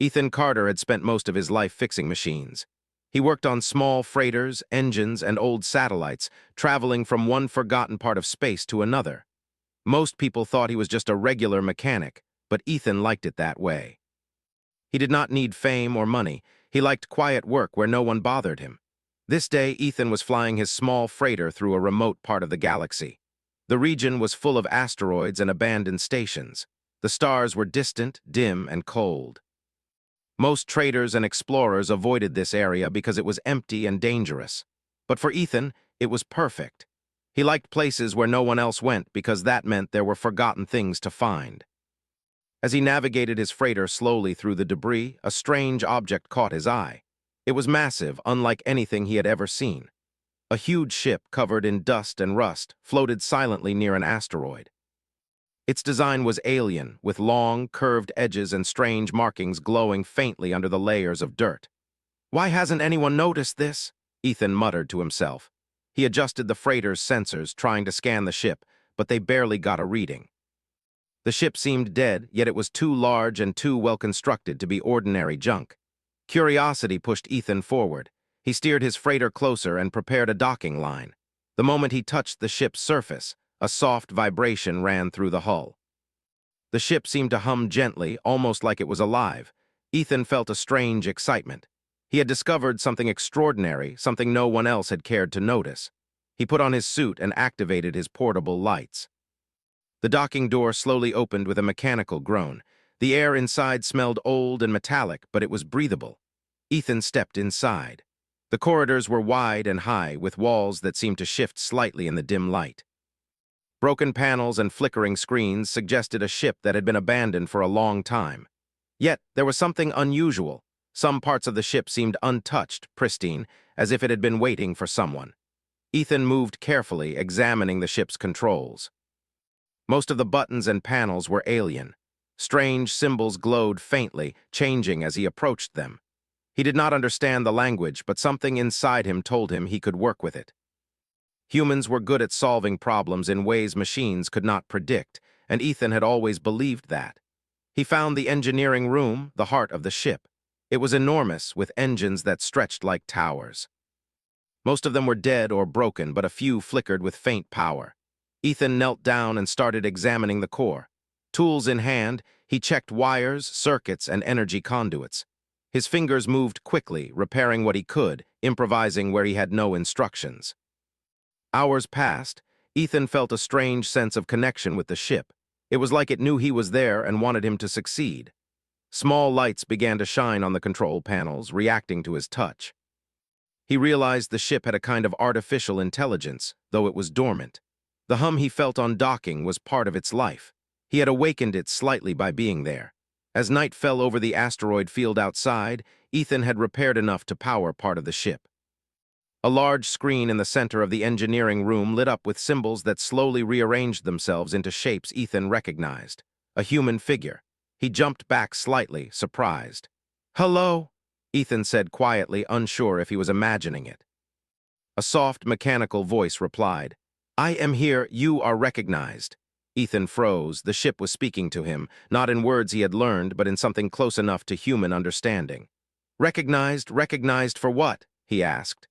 Ethan Carter had spent most of his life fixing machines. He worked on small freighters, engines, and old satellites, traveling from one forgotten part of space to another. Most people thought he was just a regular mechanic, but Ethan liked it that way. He did not need fame or money. He liked quiet work where no one bothered him. This day, Ethan was flying his small freighter through a remote part of the galaxy. The region was full of asteroids and abandoned stations. The stars were distant, dim, and cold. Most traders and explorers avoided this area because it was empty and dangerous. But for Ethan, it was perfect. He liked places where no one else went because that meant there were forgotten things to find. As he navigated his freighter slowly through the debris, a strange object caught his eye. It was massive, unlike anything he had ever seen. A huge ship covered in dust and rust floated silently near an asteroid. Its design was alien, with long, curved edges and strange markings glowing faintly under the layers of dirt. "Why hasn't anyone noticed this?" Ethan muttered to himself. He adjusted the freighter's sensors, trying to scan the ship, but they barely got a reading. The ship seemed dead, yet it was too large and too well-constructed to be ordinary junk. Curiosity pushed Ethan forward. He steered his freighter closer and prepared a docking line. The moment he touched the ship's surface, a soft vibration ran through the hull. The ship seemed to hum gently, almost like it was alive. Ethan felt a strange excitement. He had discovered something extraordinary, something no one else had cared to notice. He put on his suit and activated his portable lights. The docking door slowly opened with a mechanical groan. The air inside smelled old and metallic, but it was breathable. Ethan stepped inside. The corridors were wide and high, with walls that seemed to shift slightly in the dim light. Broken panels and flickering screens suggested a ship that had been abandoned for a long time. Yet, there was something unusual. Some parts of the ship seemed untouched, pristine, as if it had been waiting for someone. Ethan moved carefully, examining the ship's controls. Most of the buttons and panels were alien. Strange symbols glowed faintly, changing as he approached them. He did not understand the language, but something inside him told him he could work with it. Humans were good at solving problems in ways machines could not predict, and Ethan had always believed that. He found the engineering room, the heart of the ship. It was enormous, with engines that stretched like towers. Most of them were dead or broken, but a few flickered with faint power. Ethan knelt down and started examining the core. Tools in hand, he checked wires, circuits, and energy conduits. His fingers moved quickly, repairing what he could, improvising where he had no instructions. Hours passed. Ethan felt a strange sense of connection with the ship. It was like it knew he was there and wanted him to succeed. Small lights began to shine on the control panels, reacting to his touch. He realized the ship had a kind of artificial intelligence, though it was dormant. The hum he felt on docking was part of its life. He had awakened it slightly by being there. As night fell over the asteroid field outside, Ethan had repaired enough to power part of the ship. A large screen in the center of the engineering room lit up with symbols that slowly rearranged themselves into shapes Ethan recognized. A human figure. He jumped back slightly, surprised. "Hello?" Ethan said quietly, unsure if he was imagining it. A soft, mechanical voice replied, "I am here, you are recognized." Ethan froze. The ship was speaking to him, not in words he had learned, but in something close enough to human understanding. "Recognized? Recognized for what?" he asked.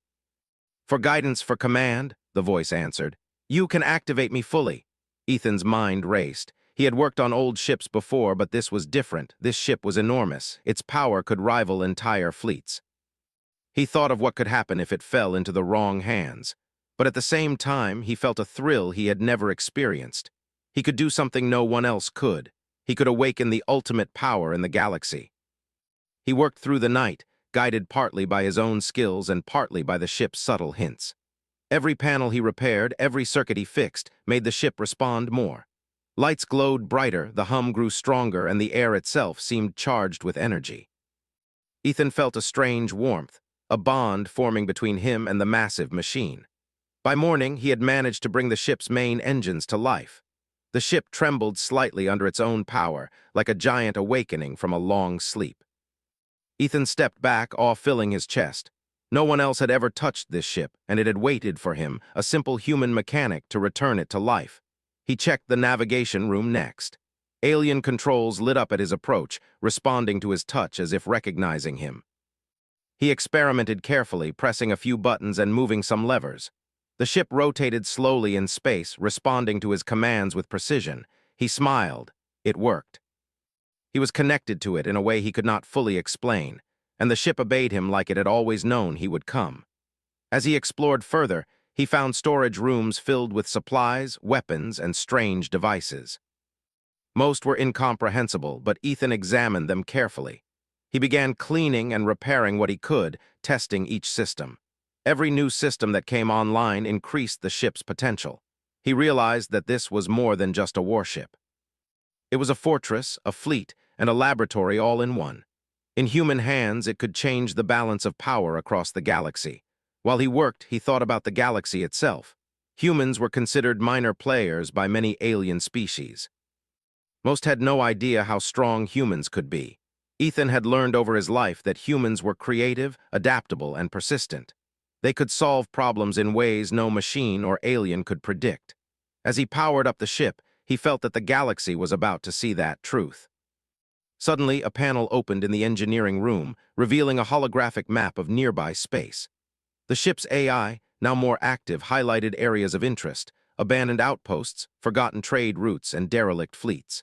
"For guidance, for command," the voice answered. "You can activate me fully." Ethan's mind raced. He had worked on old ships before, but this was different. This ship was enormous. Its power could rival entire fleets. He thought of what could happen if it fell into the wrong hands. But at the same time, he felt a thrill he had never experienced. He could do something no one else could. He could awaken the ultimate power in the galaxy. He worked through the night, guided partly by his own skills and partly by the ship's subtle hints. Every panel he repaired, every circuit he fixed, made the ship respond more. Lights glowed brighter, the hum grew stronger, and the air itself seemed charged with energy. Ethan felt a strange warmth, a bond forming between him and the massive machine. By morning, he had managed to bring the ship's main engines to life. The ship trembled slightly under its own power, like a giant awakening from a long sleep. Ethan stepped back, awe filling his chest. No one else had ever touched this ship, and it had waited for him, a simple human mechanic, to return it to life. He checked the navigation room next. Alien controls lit up at his approach, responding to his touch as if recognizing him. He experimented carefully, pressing a few buttons and moving some levers. The ship rotated slowly in space, responding to his commands with precision. He smiled. It worked. He was connected to it in a way he could not fully explain, and the ship obeyed him like it had always known he would come. As he explored further, he found storage rooms filled with supplies, weapons, and strange devices. Most were incomprehensible, but Ethan examined them carefully. He began cleaning and repairing what he could, testing each system. Every new system that came online increased the ship's potential. He realized that this was more than just a warship. It was a fortress, a fleet, and a laboratory all in one. In human hands, it could change the balance of power across the galaxy. While he worked, he thought about the galaxy itself. Humans were considered minor players by many alien species. Most had no idea how strong humans could be. Ethan had learned over his life that humans were creative, adaptable, and persistent. They could solve problems in ways no machine or alien could predict. As he powered up the ship, he felt that the galaxy was about to see that truth. Suddenly, a panel opened in the engineering room, revealing a holographic map of nearby space. The ship's AI, now more active, highlighted areas of interest, abandoned outposts, forgotten trade routes, and derelict fleets.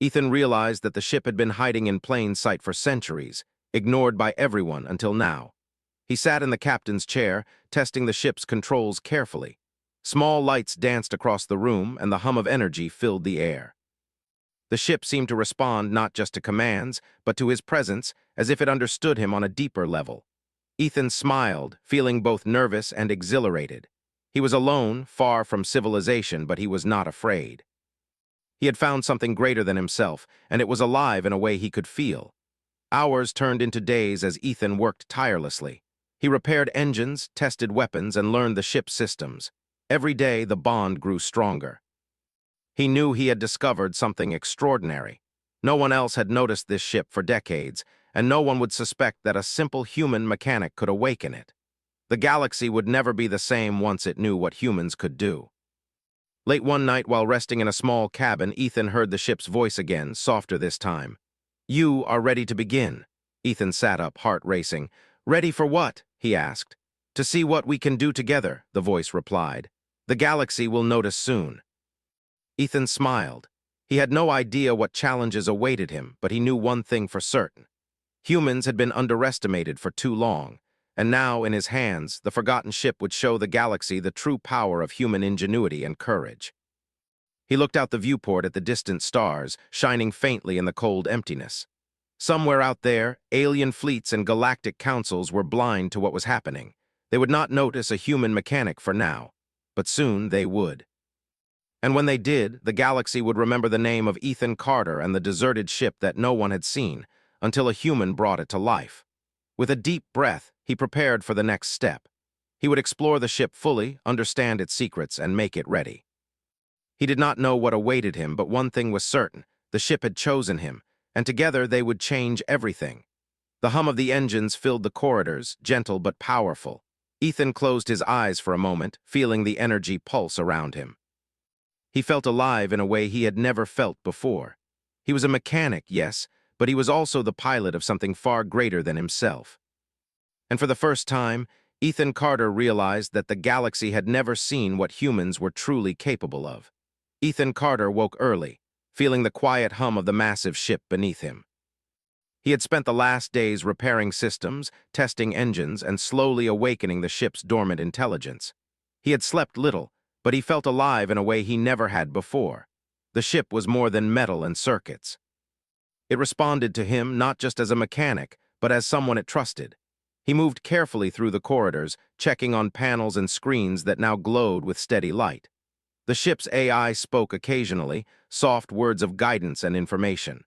Ethan realized that the ship had been hiding in plain sight for centuries, ignored by everyone until now. He sat in the captain's chair, testing the ship's controls carefully. Small lights danced across the room, and the hum of energy filled the air. The ship seemed to respond not just to commands, but to his presence, as if it understood him on a deeper level. Ethan smiled, feeling both nervous and exhilarated. He was alone, far from civilization, but he was not afraid. He had found something greater than himself, and it was alive in a way he could feel. Hours turned into days as Ethan worked tirelessly. He repaired engines, tested weapons, and learned the ship's systems. Every day, the bond grew stronger. He knew he had discovered something extraordinary. No one else had noticed this ship for decades, and no one would suspect that a simple human mechanic could awaken it. The galaxy would never be the same once it knew what humans could do. Late one night, while resting in a small cabin, Ethan heard the ship's voice again, softer this time. "You are ready to begin." Ethan sat up, heart racing. "Ready for what?" he asked. "To see what we can do together," the voice replied. "The galaxy will notice soon." Ethan smiled. He had no idea what challenges awaited him, but he knew one thing for certain. Humans had been underestimated for too long, and now, in his hands, the forgotten ship would show the galaxy the true power of human ingenuity and courage. He looked out the viewport at the distant stars, shining faintly in the cold emptiness. Somewhere out there, alien fleets and galactic councils were blind to what was happening. They would not notice a human mechanic for now, but soon they would. And when they did, the galaxy would remember the name of Ethan Carter and the deserted ship that no one had seen, until a human brought it to life. With a deep breath, he prepared for the next step. He would explore the ship fully, understand its secrets, and make it ready. He did not know what awaited him, but one thing was certain: the ship had chosen him, and together they would change everything. The hum of the engines filled the corridors, gentle but powerful. Ethan closed his eyes for a moment, feeling the energy pulse around him. He felt alive in a way he had never felt before. He was a mechanic, yes, but he was also the pilot of something far greater than himself. And for the first time, Ethan Carter realized that the galaxy had never seen what humans were truly capable of. Ethan Carter woke early, feeling the quiet hum of the massive ship beneath him. He had spent the last days repairing systems, testing engines, and slowly awakening the ship's dormant intelligence. He had slept little, but he felt alive in a way he never had before. The ship was more than metal and circuits. It responded to him not just as a mechanic, but as someone it trusted. He moved carefully through the corridors, checking on panels and screens that now glowed with steady light. The ship's AI spoke occasionally, soft words of guidance and information.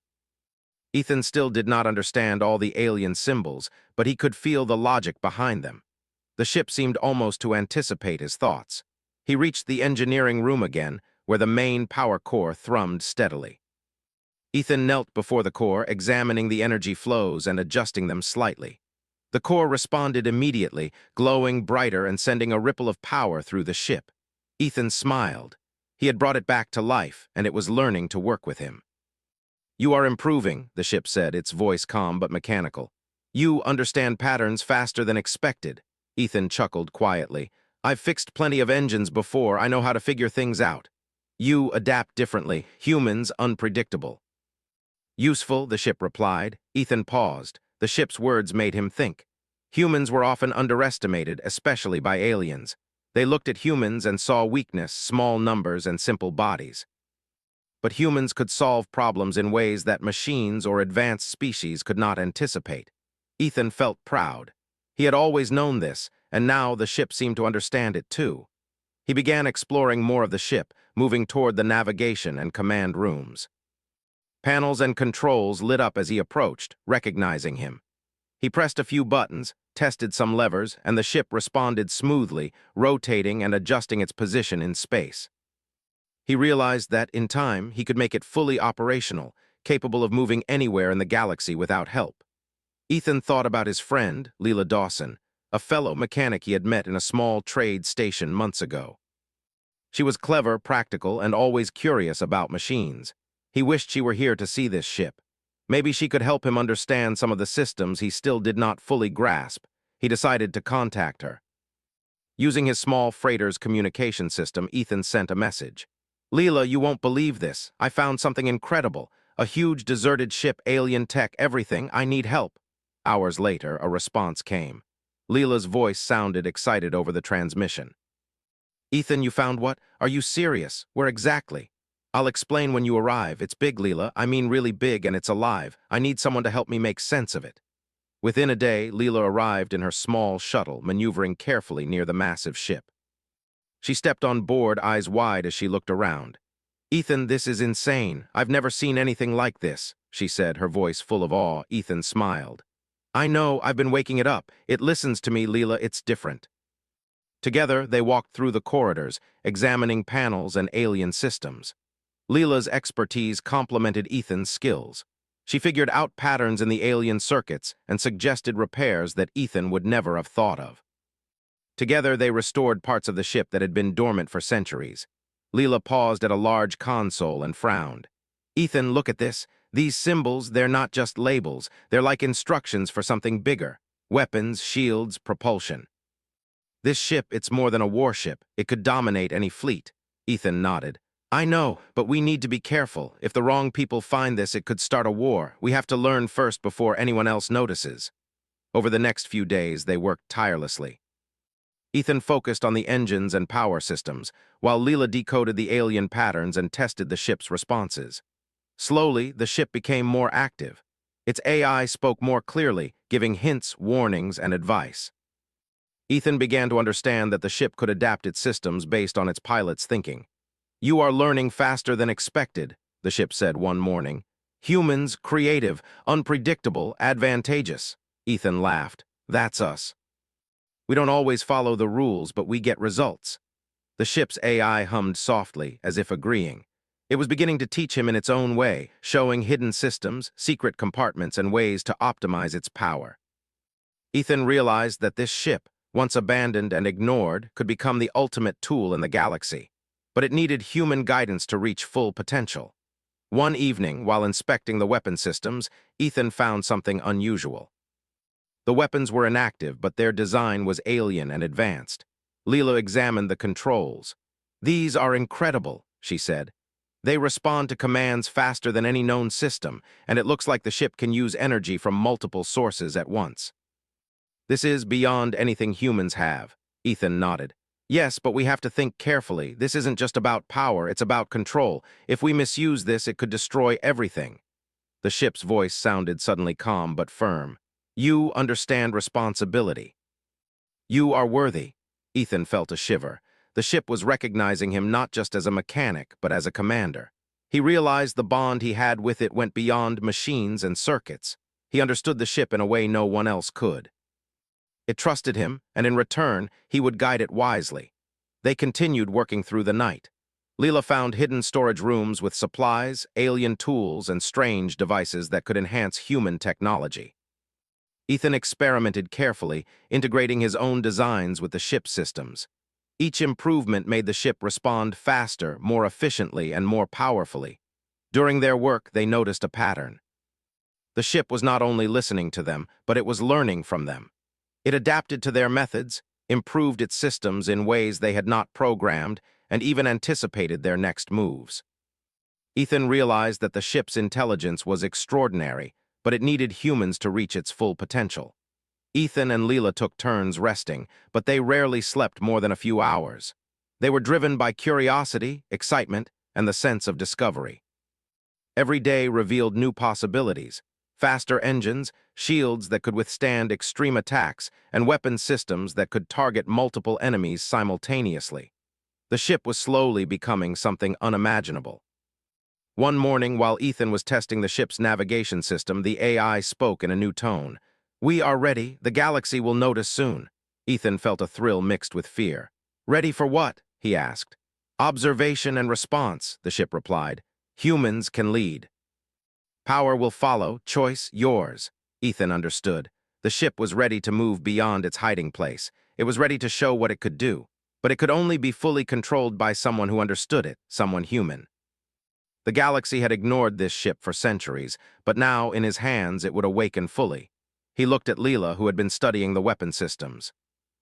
Ethan still did not understand all the alien symbols, but he could feel the logic behind them. The ship seemed almost to anticipate his thoughts. He reached the engineering room again, where the main power core thrummed steadily. Ethan knelt before the core, examining the energy flows and adjusting them slightly. The core responded immediately, glowing brighter and sending a ripple of power through the ship. Ethan smiled. He had brought it back to life, and it was learning to work with him. "You are improving," the ship said, its voice calm but mechanical. "You understand patterns faster than expected." Ethan chuckled quietly. "I've fixed plenty of engines before. I know how to figure things out." "You adapt differently. Humans unpredictable." "Useful," the ship replied. Ethan paused. The ship's words made him think. Humans were often underestimated, especially by aliens. They looked at humans and saw weakness, small numbers, and simple bodies. But humans could solve problems in ways that machines or advanced species could not anticipate. Ethan felt proud. He had always known this, and now the ship seemed to understand it too. He began exploring more of the ship, moving toward the navigation and command rooms. Panels and controls lit up as he approached, recognizing him. He pressed a few buttons, tested some levers, and the ship responded smoothly, rotating and adjusting its position in space. He realized that, in time, he could make it fully operational, capable of moving anywhere in the galaxy without help. Ethan thought about his friend, Leela Dawson, a fellow mechanic he had met in a small trade station months ago. She was clever, practical, and always curious about machines. He wished she were here to see this ship. Maybe she could help him understand some of the systems he still did not fully grasp. He decided to contact her. Using his small freighter's communication system, Ethan sent a message. "Leela, you won't believe this. I found something incredible. A huge deserted ship, alien tech, everything. I need help." Hours later, a response came. Leela's voice sounded excited over the transmission. "Ethan, you found what? Are you serious? Where exactly?" "I'll explain when you arrive. It's big, Leela. I mean really big, and it's alive. I need someone to help me make sense of it." Within a day, Leela arrived in her small shuttle, maneuvering carefully near the massive ship. She stepped on board, eyes wide as she looked around. "Ethan, this is insane. I've never seen anything like this," she said, her voice full of awe. Ethan smiled. "I know, I've been waking it up. It listens to me, Leela. It's different." Together, they walked through the corridors, examining panels and alien systems. Leela's expertise complemented Ethan's skills. She figured out patterns in the alien circuits and suggested repairs that Ethan would never have thought of. Together, they restored parts of the ship that had been dormant for centuries. Leela paused at a large console and frowned. "Ethan, look at this. These symbols, they're not just labels. They're like instructions for something bigger. Weapons, shields, propulsion. This ship, it's more than a warship. It could dominate any fleet." Ethan nodded. "I know, but we need to be careful. If the wrong people find this, it could start a war. We have to learn first before anyone else notices." Over the next few days, they worked tirelessly. Ethan focused on the engines and power systems, while Leela decoded the alien patterns and tested the ship's responses. Slowly, the ship became more active. Its AI spoke more clearly, giving hints, warnings, and advice. Ethan began to understand that the ship could adapt its systems based on its pilot's thinking. "You are learning faster than expected," the ship said one morning. "Humans, creative, unpredictable, advantageous." Ethan laughed. "That's us. We don't always follow the rules, but we get results." The ship's AI hummed softly, as if agreeing. It was beginning to teach him in its own way, showing hidden systems, secret compartments, and ways to optimize its power. Ethan realized that this ship, once abandoned and ignored, could become the ultimate tool in the galaxy. But it needed human guidance to reach full potential. One evening, while inspecting the weapon systems, Ethan found something unusual. The weapons were inactive, but their design was alien and advanced. Leela examined the controls. "These are incredible," she said. "They respond to commands faster than any known system, and it looks like the ship can use energy from multiple sources at once." "This is beyond anything humans have," Ethan nodded. "Yes, but we have to think carefully. This isn't just about power, it's about control. If we misuse this, it could destroy everything." The ship's voice sounded suddenly calm but firm. "You understand responsibility. You are worthy." Ethan felt a shiver. The ship was recognizing him not just as a mechanic, but as a commander. He realized the bond he had with it went beyond machines and circuits. He understood the ship in a way no one else could. It trusted him, and in return, he would guide it wisely. They continued working through the night. Leela found hidden storage rooms with supplies, alien tools, and strange devices that could enhance human technology. Ethan experimented carefully, integrating his own designs with the ship's systems. Each improvement made the ship respond faster, more efficiently, and more powerfully. During their work, they noticed a pattern. The ship was not only listening to them, but it was learning from them. It adapted to their methods, improved its systems in ways they had not programmed, and even anticipated their next moves. Ethan realized that the ship's intelligence was extraordinary, but it needed humans to reach its full potential. Ethan and Leela took turns resting, but they rarely slept more than a few hours. They were driven by curiosity, excitement, and the sense of discovery. Every day revealed new possibilities: faster engines, shields that could withstand extreme attacks, and weapon systems that could target multiple enemies simultaneously. The ship was slowly becoming something unimaginable. One morning, while Ethan was testing the ship's navigation system, the AI spoke in a new tone. "We are ready. The galaxy will notice soon." Ethan felt a thrill mixed with fear. "Ready for what?" he asked. "Observation and response," the ship replied. "Humans can lead. Power will follow, choice yours." Ethan understood. The ship was ready to move beyond its hiding place. It was ready to show what it could do. But it could only be fully controlled by someone who understood it, someone human. The galaxy had ignored this ship for centuries, but now, in his hands, it would awaken fully. He looked at Leela, who had been studying the weapon systems.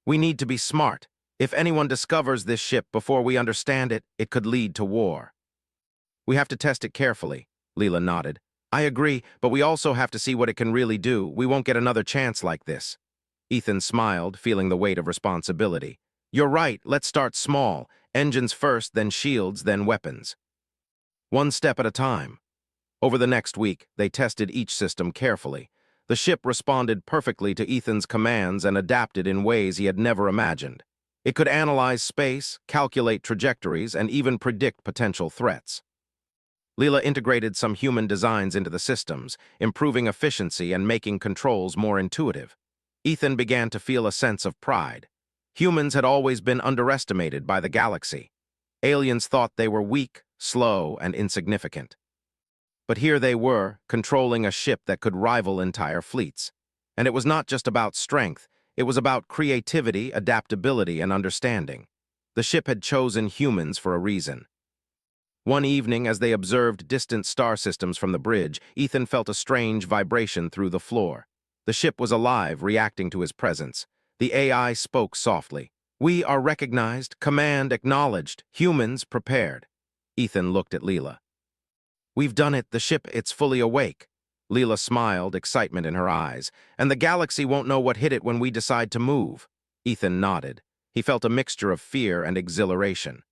"We need to be smart. If anyone discovers this ship before we understand it, it could lead to war." "We have to test it carefully," Leela nodded. "I agree, but we also have to see what it can really do. We won't get another chance like this." Ethan smiled, feeling the weight of responsibility. "You're right, let's start small. Engines first, then shields, then weapons. One step at a time." Over the next week, they tested each system carefully. The ship responded perfectly to Ethan's commands and adapted in ways he had never imagined. It could analyze space, calculate trajectories, and even predict potential threats. Leela integrated some human designs into the systems, improving efficiency and making controls more intuitive. Ethan began to feel a sense of pride. Humans had always been underestimated by the galaxy. Aliens thought they were weak, slow, and insignificant. But here they were, controlling a ship that could rival entire fleets. And it was not just about strength, it was about creativity, adaptability, and understanding. The ship had chosen humans for a reason. One evening, as they observed distant star systems from the bridge, Ethan felt a strange vibration through the floor. The ship was alive, reacting to his presence. The AI spoke softly. "We are recognized, command acknowledged, humans prepared." Ethan looked at Leela. "We've done it, the ship, it's fully awake." Leela smiled, excitement in her eyes. "And the galaxy won't know what hit it when we decide to move." Ethan nodded. He felt a mixture of fear and exhilaration.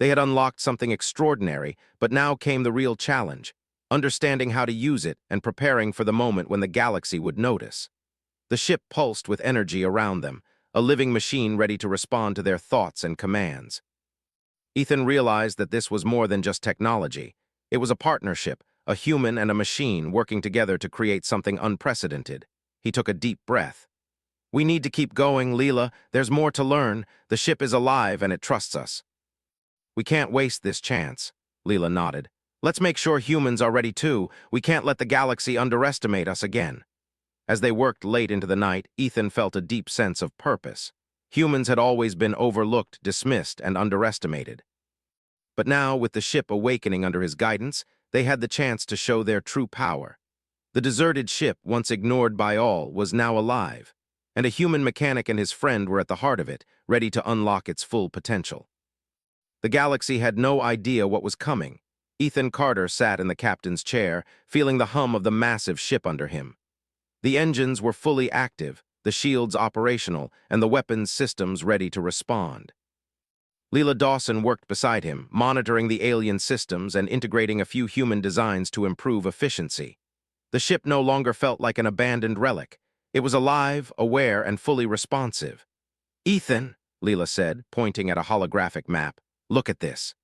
They had unlocked something extraordinary, but now came the real challenge: understanding how to use it and preparing for the moment when the galaxy would notice. The ship pulsed with energy around them, a living machine ready to respond to their thoughts and commands. Ethan realized that this was more than just technology. It was a partnership, a human and a machine working together to create something unprecedented. He took a deep breath. "We need to keep going, Leela. There's more to learn. The ship is alive and it trusts us." "We can't waste this chance," Leela nodded. "Let's make sure humans are ready too. We can't let the galaxy underestimate us again." As they worked late into the night, Ethan felt a deep sense of purpose. Humans had always been overlooked, dismissed, and underestimated. But now, with the ship awakening under his guidance, they had the chance to show their true power. The deserted ship, once ignored by all, was now alive, and a human mechanic and his friend were at the heart of it, ready to unlock its full potential. The galaxy had no idea what was coming. Ethan Carter sat in the captain's chair, feeling the hum of the massive ship under him. The engines were fully active, the shields operational, and the weapons systems ready to respond. Leela Dawson worked beside him, monitoring the alien systems and integrating a few human designs to improve efficiency. The ship no longer felt like an abandoned relic. It was alive, aware, and fully responsive. "Ethan," Leela said, pointing at a holographic map, "look at this."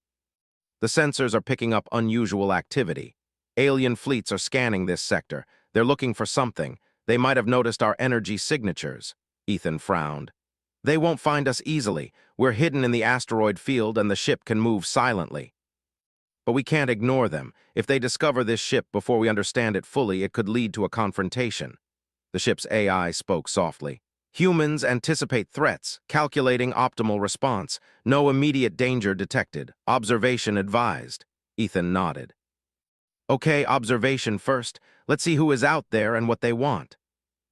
The sensors are picking up unusual activity. Alien fleets are scanning this sector. They're looking for something. They might have noticed our energy signatures. Ethan frowned. "They won't find us easily. We're hidden in the asteroid field and the ship can move silently. But we can't ignore them. If they discover this ship before we understand it fully, it could lead to a confrontation." The ship's AI spoke softly. "Humans anticipate threats, calculating optimal response. No immediate danger detected. Observation advised." Ethan nodded. Okay, observation first. Let's see who is out there and what they want.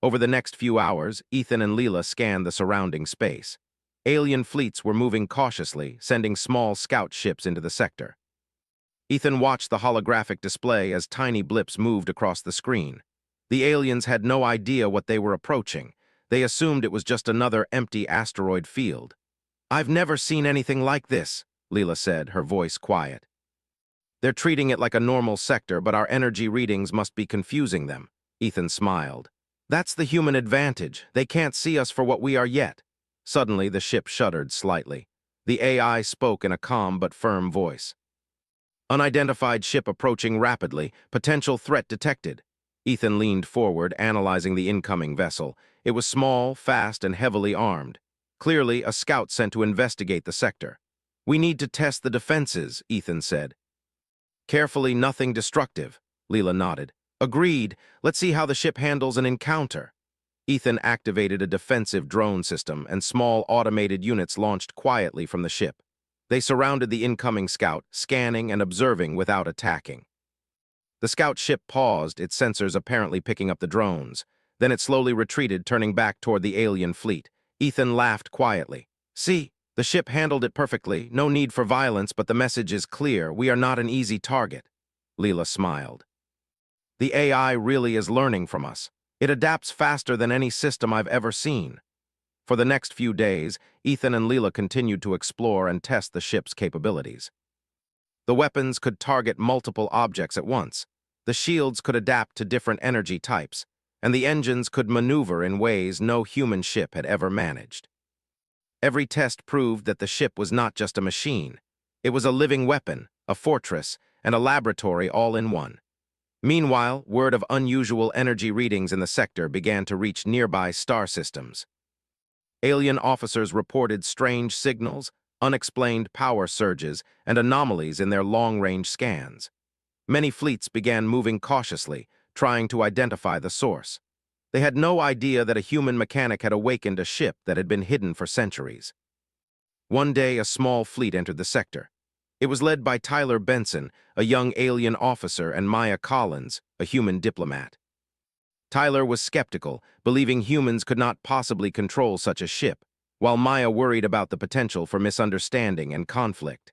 Over the next few hours, Ethan and Leela scanned the surrounding space. Alien fleets were moving cautiously, sending small scout ships into the sector. Ethan watched the holographic display as tiny blips moved across the screen. The aliens had no idea what they were approaching. They assumed it was just another empty asteroid field. "I've never seen anything like this," Leela said, her voice quiet. "They're treating it like a normal sector, but our energy readings must be confusing them," Ethan smiled. "That's the human advantage. They can't see us for what we are yet." Suddenly, the ship shuddered slightly. The AI spoke in a calm but firm voice. "Unidentified ship approaching rapidly. Potential threat detected." Ethan leaned forward, analyzing the incoming vessel. It was small, fast, and heavily armed. Clearly, a scout sent to investigate the sector. "We need to test the defenses," Ethan said. "Carefully, nothing destructive," Leela nodded. "Agreed. Let's see how the ship handles an encounter." Ethan activated a defensive drone system, and small automated units launched quietly from the ship. They surrounded the incoming scout, scanning and observing without attacking. The scout ship paused, its sensors apparently picking up the drones. Then it slowly retreated, turning back toward the alien fleet. Ethan laughed quietly. "See, the ship handled it perfectly. No need for violence, but the message is clear. We are not an easy target." Leela smiled. "The AI really is learning from us. It adapts faster than any system I've ever seen." For the next few days, Ethan and Leela continued to explore and test the ship's capabilities. The weapons could target multiple objects at once. The shields could adapt to different energy types, and the engines could maneuver in ways no human ship had ever managed. Every test proved that the ship was not just a machine. It was a living weapon, a fortress, and a laboratory all in one. Meanwhile, word of unusual energy readings in the sector began to reach nearby star systems. Alien officers reported strange signals, unexplained power surges, and anomalies in their long-range scans. Many fleets began moving cautiously, trying to identify the source. They had no idea that a human mechanic had awakened a ship that had been hidden for centuries. One day, a small fleet entered the sector. It was led by Tyler Benson, a young alien officer, and Maya Collins, a human diplomat. Tyler was skeptical, believing humans could not possibly control such a ship, while Maya worried about the potential for misunderstanding and conflict.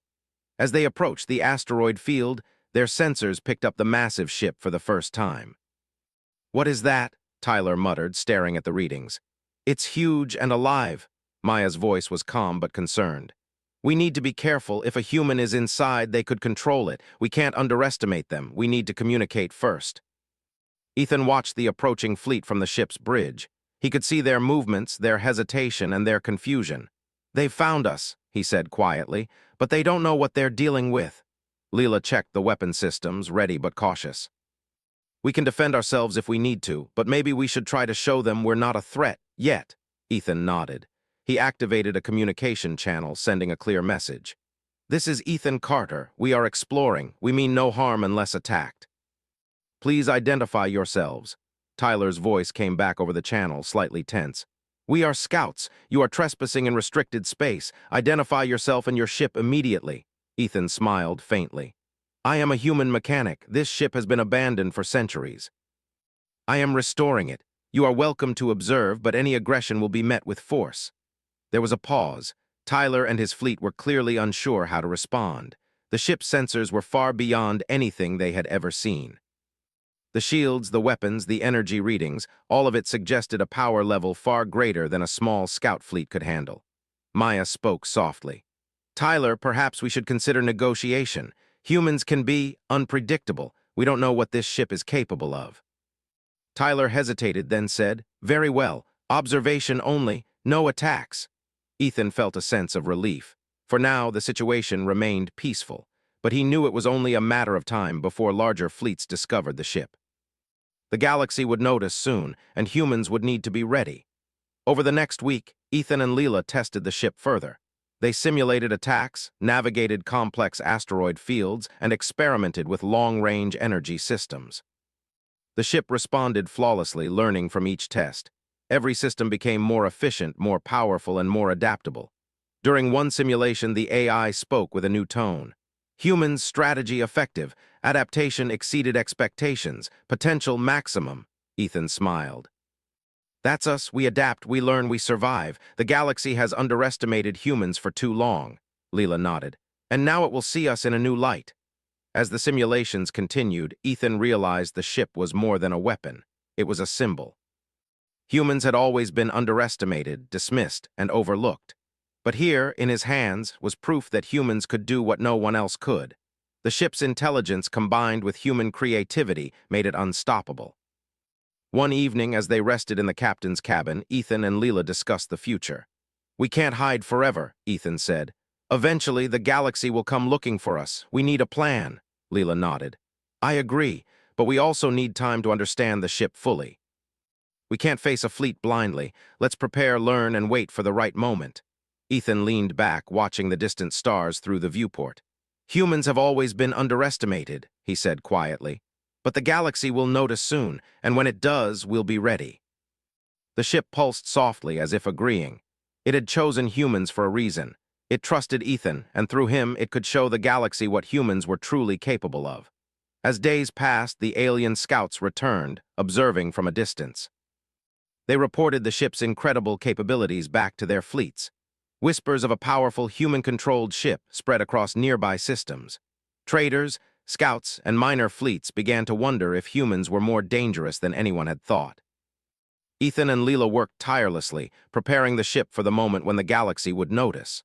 As they approached the asteroid field, their sensors picked up the massive ship for the first time. "What is that?" Tyler muttered, staring at the readings. "It's huge and alive." Maya's voice was calm but concerned. "We need to be careful. If a human is inside, they could control it. We can't underestimate them. We need to communicate first." Ethan watched the approaching fleet from the ship's bridge. He could see their movements, their hesitation, and their confusion. "They've found us," he said quietly, "but they don't know what they're dealing with." Leela checked the weapon systems, ready but cautious. "We can defend ourselves if we need to, but maybe we should try to show them we're not a threat, yet." Ethan nodded. He activated a communication channel, sending a clear message. "This is Ethan Carter. We are exploring. We mean no harm unless attacked. Please identify yourselves." Tyler's voice came back over the channel, slightly tense. "We are scouts. You are trespassing in restricted space. Identify yourself and your ship immediately." Ethan smiled faintly. "I am a human mechanic. This ship has been abandoned for centuries. I am restoring it. You are welcome to observe, but any aggression will be met with force." There was a pause. Tyler and his fleet were clearly unsure how to respond. The ship's sensors were far beyond anything they had ever seen. The shields, the weapons, the energy readings, all of it suggested a power level far greater than a small scout fleet could handle. Maya spoke softly. "Tyler, perhaps we should consider negotiation. Humans can be unpredictable. We don't know what this ship is capable of." Tyler hesitated, then said, "Very well. Observation only. No attacks." Ethan felt a sense of relief. For now, the situation remained peaceful, but he knew it was only a matter of time before larger fleets discovered the ship. The galaxy would notice soon, and humans would need to be ready. Over the next week, Ethan and Leela tested the ship further. They simulated attacks, navigated complex asteroid fields, and experimented with long-range energy systems. The ship responded flawlessly, learning from each test. Every system became more efficient, more powerful, and more adaptable. During one simulation, the AI spoke with a new tone. "Humans' strategy effective. Adaptation exceeded expectations. Potential maximum. Ethan smiled. That's us. We adapt, we learn, we survive. The galaxy has underestimated humans for too long. Leela nodded. And now it will see us in a new light. As the simulations continued, Ethan realized the ship was more than a weapon. It was a symbol. Humans had always been underestimated, dismissed, and overlooked. But here, in his hands, was proof that humans could do what no one else could. The ship's intelligence combined with human creativity made it unstoppable. One evening, as they rested in the captain's cabin, Ethan and Leela discussed the future. "We can't hide forever," Ethan said. "Eventually, the galaxy will come looking for us. We need a plan." Leela nodded. "I agree, but we also need time to understand the ship fully. We can't face a fleet blindly. Let's prepare, learn, and wait for the right moment." Ethan leaned back, watching the distant stars through the viewport. "Humans have always been underestimated," he said quietly. "But the galaxy will notice soon, and when it does, we'll be ready." The ship pulsed softly, as if agreeing. It had chosen humans for a reason. It trusted Ethan, and through him, it could show the galaxy what humans were truly capable of. As days passed, the alien scouts returned, observing from a distance. They reported the ship's incredible capabilities back to their fleets. Whispers of a powerful human-controlled ship spread across nearby systems. Traders, scouts, and minor fleets began to wonder if humans were more dangerous than anyone had thought. Ethan and Leela worked tirelessly, preparing the ship for the moment when the galaxy would notice.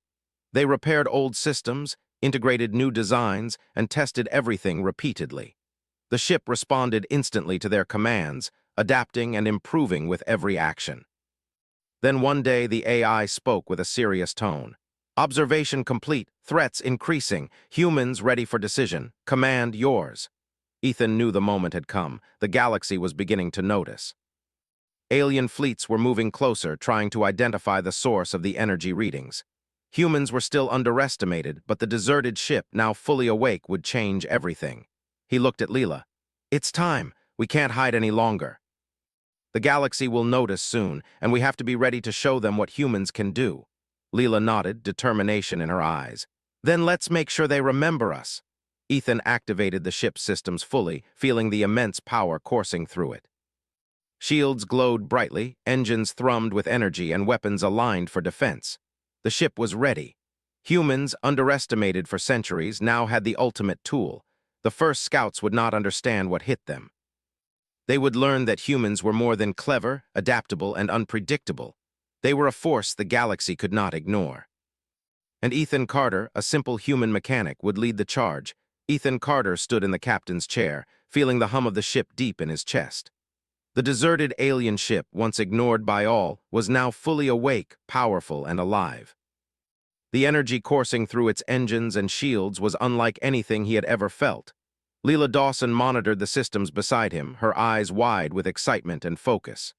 They repaired old systems, integrated new designs, and tested everything repeatedly. The ship responded instantly to their commands, adapting and improving with every action. Then one day the AI spoke with a serious tone. "Observation complete, threats increasing, humans ready for decision, command yours." Ethan knew the moment had come. The galaxy was beginning to notice. Alien fleets were moving closer, trying to identify the source of the energy readings. Humans were still underestimated, but the deserted ship, now fully awake, would change everything. He looked at Leela. "It's time. We can't hide any longer. The galaxy will notice soon, and we have to be ready to show them what humans can do." Leela nodded, determination in her eyes. "Then let's make sure they remember us." Ethan activated the ship's systems fully, feeling the immense power coursing through it. Shields glowed brightly, engines thrummed with energy, and weapons aligned for defense. The ship was ready. Humans, underestimated for centuries, now had the ultimate tool. The first scouts would not understand what hit them. They would learn that humans were more than clever, adaptable, and unpredictable. They were a force the galaxy could not ignore. And Ethan Carter, a simple human mechanic, would lead the charge. Ethan Carter stood in the captain's chair, feeling the hum of the ship deep in his chest. The deserted alien ship, once ignored by all, was now fully awake, powerful, and alive. The energy coursing through its engines and shields was unlike anything he had ever felt. Leela Dawson monitored the systems beside him, her eyes wide with excitement and focus.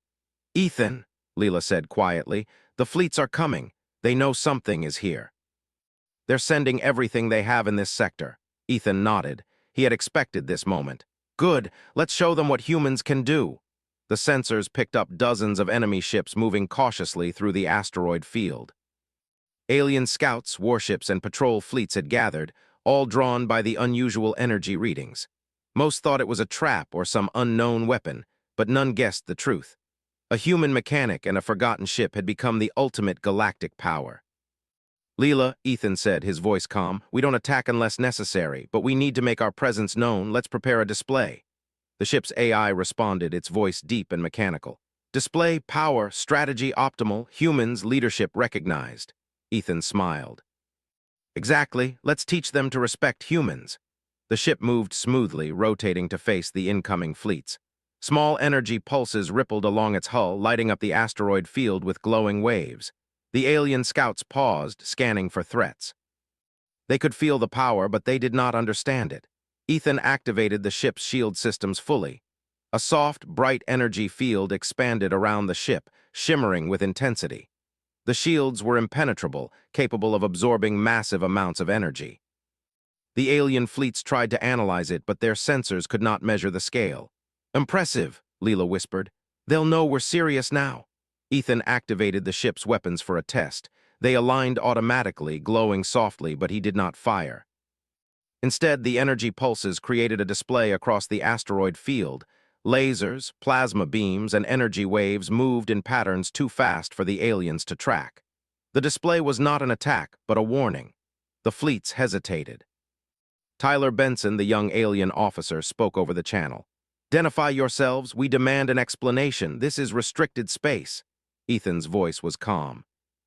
"Ethan," Leela said quietly, "the fleets are coming. They know something is here. They're sending everything they have in this sector." Ethan nodded. He had expected this moment. "Good, let's show them what humans can do." The sensors picked up dozens of enemy ships moving cautiously through the asteroid field. Alien scouts, warships, and patrol fleets had gathered, all drawn by the unusual energy readings. Most thought it was a trap or some unknown weapon, but none guessed the truth. A human mechanic and a forgotten ship had become the ultimate galactic power. "Leela," Ethan said, his voice calm, "we don't attack unless necessary, but we need to make our presence known. Let's prepare a display." The ship's AI responded, its voice deep and mechanical. "Display, power, strategy optimal, humans, leadership recognized." Ethan smiled. "Exactly. Let's teach them to respect humans." The ship moved smoothly, rotating to face the incoming fleets. Small energy pulses rippled along its hull, lighting up the asteroid field with glowing waves. The alien scouts paused, scanning for threats. They could feel the power, but they did not understand it. Ethan activated the ship's shield systems fully. A soft, bright energy field expanded around the ship, shimmering with intensity. The shields were impenetrable, capable of absorbing massive amounts of energy. The alien fleets tried to analyze it, but their sensors could not measure the scale. "Impressive," Leela whispered. "They'll know we're serious now." Ethan activated the ship's weapons for a test. They aligned automatically, glowing softly, but he did not fire. Instead, the energy pulses created a display across the asteroid field. Lasers, plasma beams, and energy waves moved in patterns too fast for the aliens to track. The display was not an attack, but a warning. The fleets hesitated. Tyler Benson, the young alien officer, spoke over the channel. "Identify yourselves. We demand an explanation. This is restricted space." Ethan's voice was calm.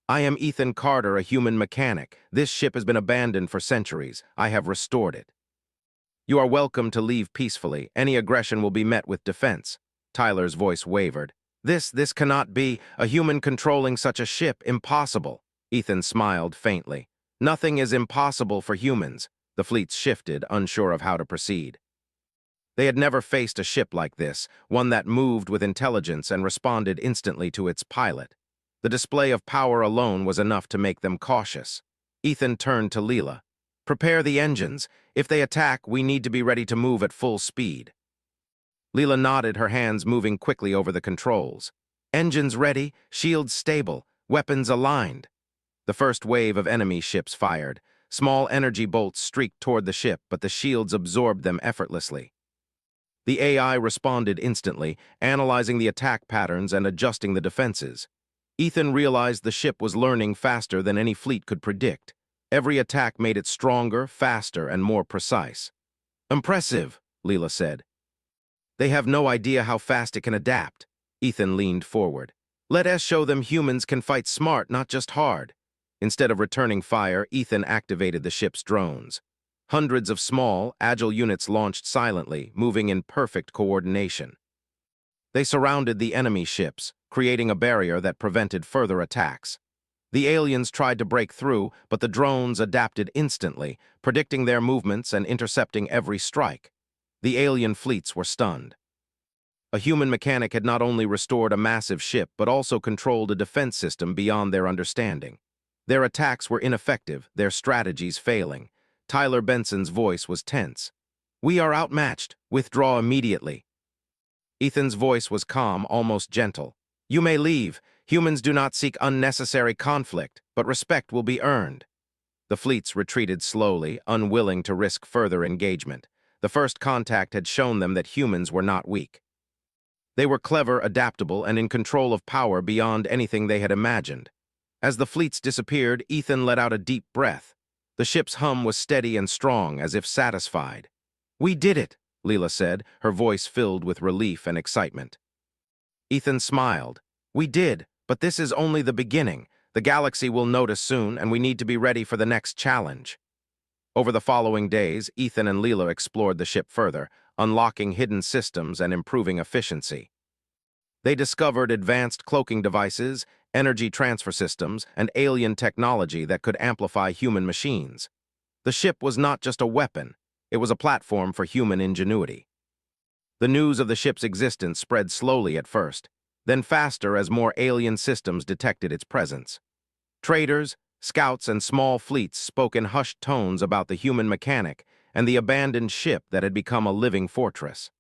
"I am Ethan Carter, a human mechanic. This ship has been abandoned for centuries. I have restored it. You are welcome to leave peacefully. Any aggression will be met with defense." Tyler's voice wavered. This cannot be. A human controlling such a ship. Impossible." Ethan smiled faintly. "Nothing is impossible for humans." The fleets shifted, unsure of how to proceed. They had never faced a ship like this, one that moved with intelligence and responded instantly to its pilot. The display of power alone was enough to make them cautious. Ethan turned to Leela. "Prepare the engines. If they attack, we need to be ready to move at full speed." Leela nodded, her hands moving quickly over the controls. "Engines ready, shields stable, weapons aligned." The first wave of enemy ships fired. Small energy bolts streaked toward the ship, but the shields absorbed them effortlessly. The AI responded instantly, analyzing the attack patterns and adjusting the defenses. Ethan realized the ship was learning faster than any fleet could predict. Every attack made it stronger, faster, and more precise. "Impressive," Leela said. "They have no idea how fast it can adapt." Ethan leaned forward. "Let us show them humans can fight smart, not just hard." Instead of returning fire, Ethan activated the ship's drones. Hundreds of small, agile units launched silently, moving in perfect coordination. They surrounded the enemy ships, creating a barrier that prevented further attacks. The aliens tried to break through, but the drones adapted instantly, predicting their movements and intercepting every strike. The alien fleets were stunned. A human mechanic had not only restored a massive ship, but also controlled a defense system beyond their understanding. Their attacks were ineffective, their strategies failing. Tyler Benson's voice was tense. "We are outmatched. Withdraw immediately." Ethan's voice was calm, almost gentle. "You may leave. Humans do not seek unnecessary conflict, but respect will be earned." The fleets retreated slowly, unwilling to risk further engagement. The first contact had shown them that humans were not weak. They were clever, adaptable, and in control of power beyond anything they had imagined. As the fleets disappeared, Ethan let out a deep breath. The ship's hum was steady and strong, as if satisfied. "We did it," Leela said, her voice filled with relief and excitement. Ethan smiled. "We did, but this is only the beginning. The galaxy will notice soon, and we need to be ready for the next challenge." Over the following days, Ethan and Leela explored the ship further, unlocking hidden systems and improving efficiency. They discovered advanced cloaking devices, energy transfer systems, and alien technology that could amplify human machines. The ship was not just a weapon, it was a platform for human ingenuity. The news of the ship's existence spread slowly at first, then faster as more alien systems detected its presence. Traders, scouts, and small fleets spoke in hushed tones about the human mechanic and the abandoned ship that had become a living fortress.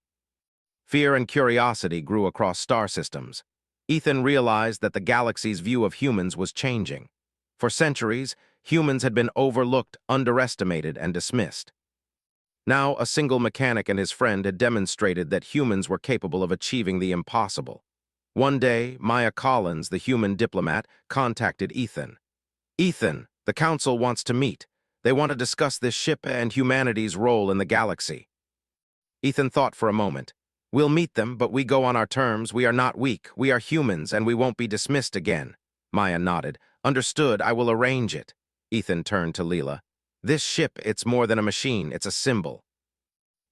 Fear and curiosity grew across star systems. Ethan realized that the galaxy's view of humans was changing. For centuries, humans had been overlooked, underestimated, and dismissed. Now, a single mechanic and his friend had demonstrated that humans were capable of achieving the impossible. One day, Maya Collins, the human diplomat, contacted Ethan. "Ethan, the Council wants to meet. They want to discuss this ship and humanity's role in the galaxy." Ethan thought for a moment. "We'll meet them, but we go on our terms. We are not weak. We are humans, and we won't be dismissed again." Maya nodded. "Understood, I will arrange it." Ethan turned to Leela. "This ship, it's more than a machine, it's a symbol.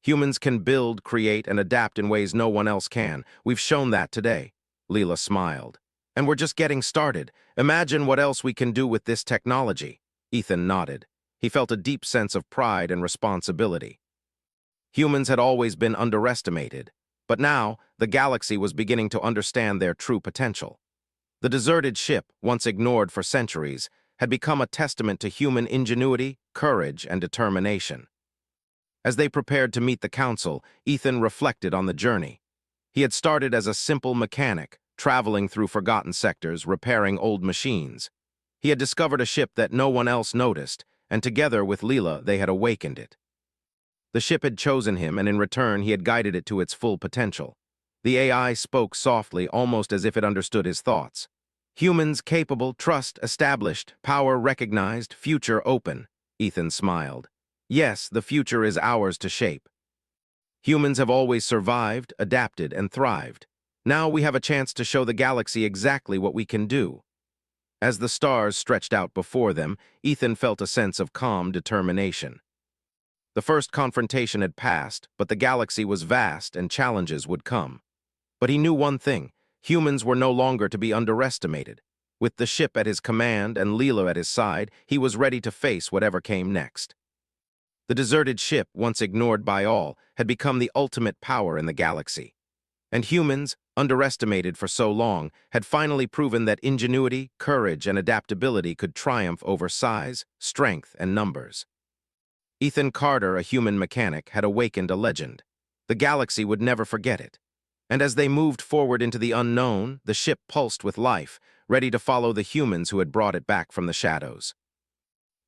Humans can build, create, and adapt in ways no one else can. We've shown that today." Leela smiled. "And we're just getting started. Imagine what else we can do with this technology." Ethan nodded. He felt a deep sense of pride and responsibility. Humans had always been underestimated, but now the galaxy was beginning to understand their true potential. The deserted ship, once ignored for centuries, had become a testament to human ingenuity, courage, and determination. As they prepared to meet the Council, Ethan reflected on the journey. He had started as a simple mechanic, traveling through forgotten sectors, repairing old machines. He had discovered a ship that no one else noticed, and together with Leela, they had awakened it. The ship had chosen him, and in return he had guided it to its full potential. The AI spoke softly, almost as if it understood his thoughts. Humans capable, trust established, power recognized, future open. Ethan smiled. Yes, the future is ours to shape. Humans have always survived, adapted, and thrived. Now we have a chance to show the galaxy exactly what we can do. As the stars stretched out before them, Ethan felt a sense of calm determination. The first confrontation had passed, but the galaxy was vast and challenges would come. But he knew one thing: humans were no longer to be underestimated. With the ship at his command and Leela at his side, he was ready to face whatever came next. The deserted ship, once ignored by all, had become the ultimate power in the galaxy. And humans, underestimated for so long, had finally proven that ingenuity, courage, and adaptability could triumph over size, strength, and numbers. Ethan Carter, a human mechanic, had awakened a legend. The galaxy would never forget it. And as they moved forward into the unknown, the ship pulsed with life, ready to follow the humans who had brought it back from the shadows.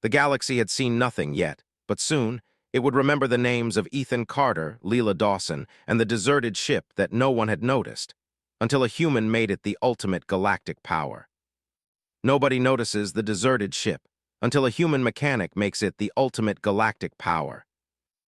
The galaxy had seen nothing yet, but soon it would remember the names of Ethan Carter, Leela Dawson, and the deserted ship that no one had noticed, until a human made it the ultimate galactic power. Nobody notices the deserted ship, until a human mechanic makes it the ultimate galactic power.